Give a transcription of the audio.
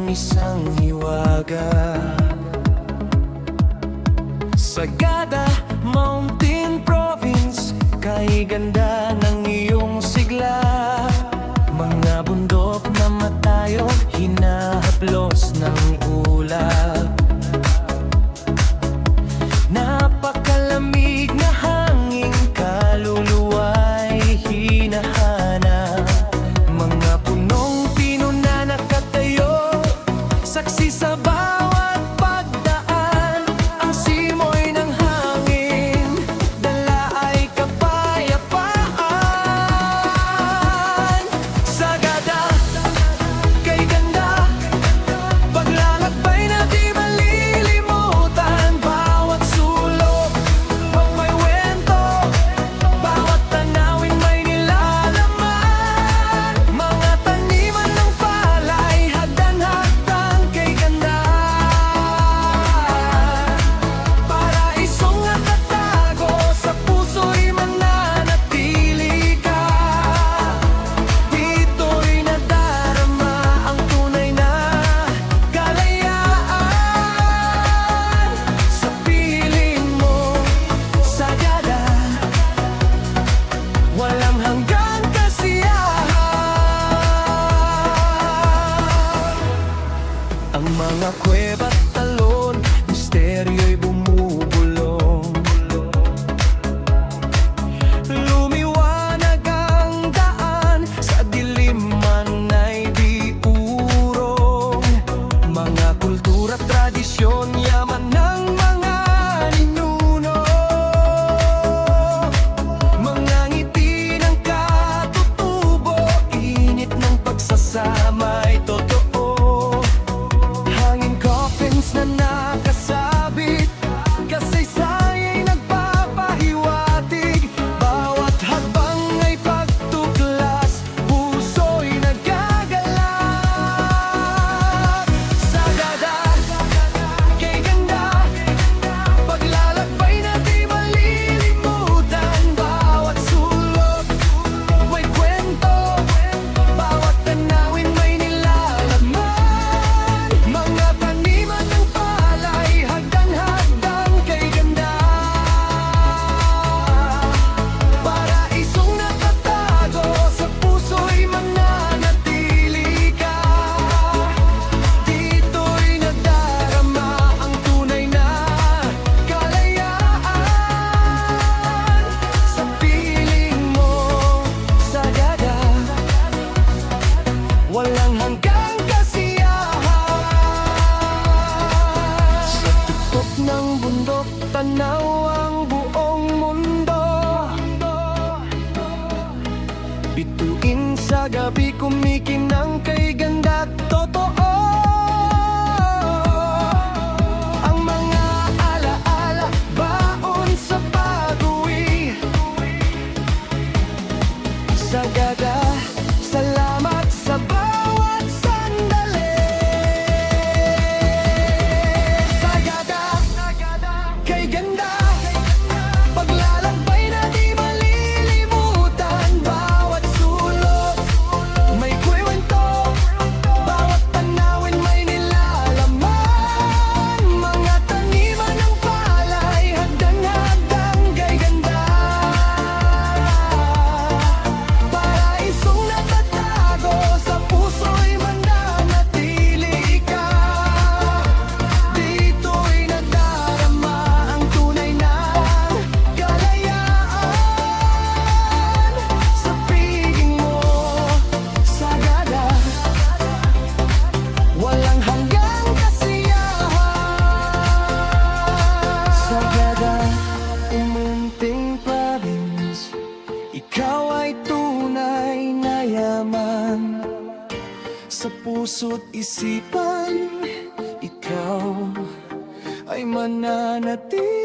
isang hiwaga. Sagada, Mountain Province, kay ganda ng iyong sigla. Mga bundok na matayo, hinahaplos ng ulap. Napakalamig na hangin, kaluluwa'y hinahanap. Mga punong pino na nakatayo, saksi sa bawat pagdaan. Ang simoy ng hangin, dala ay kapayapaan. Sagada, kay ganda, paglalakbay na di malilimutan. Bawat sulok, may wento, bawat tanawin may nilalaman. Mga taniman ng palay, hagdan-hagdan kay ganda. Paraisong natatago, sa puso'y mananatili ka. Dito'y nadarama ang tunay na kalayaan. Sa piling mo, sagada, walang hanggang kasiyahan. Ang mga kuweba at talon, misteryo'y bumubulong. Lumiwanag ang daan, sa dilim man ay di urong. Mga kultura at tradisyon, yaman ng mga ninuno. Mga ngiti ng katutubo, init ng pagsasama'y totoo. Hanging coffins na nakasabit, kasaysaya'y nagpapahiwatig. Bawat hakbang ay pagtuklas, puso'y nagagalak. Sagada, kay ganda, paglalakbay na di malilimutan. Bawat sulok, may kwento, bawat tanawin may nilalaman. Mga taniman ng palay, hagdan-hagdan kay ganda. Paraisong nakatago, sa puso'y mananatili ka. Dito'y nadarama ang tunay na kalayaan. Sa piling mo, sagada, walang hanggang kasiyahan. Sa tuktok ng bundok, tanaw ang buong mundo. Bituin sa gabi, kumikinang kay ganda't totoo. Ang mga alaala, baon sa pag-uwi. Sagada, salamat sa bawat sandali. Sagada, kay ganda, paglalakbay na di malilimutan. Bawat sulok, may kwento, bawat tanawin may nilalaman. Mga taniman ng palay, hagdan-hagdan kay ganda. Paraisong natatago, sa puso'y mananatili ka. Dito'y nadarama ang tunay na kalayaan. Sa piling mo, sagada, walang hanggang kasiyahan. Sagada, Mountain Province, ikaw ay tunay na yaman. Sa puso't isipan, ikaw ay mananatili.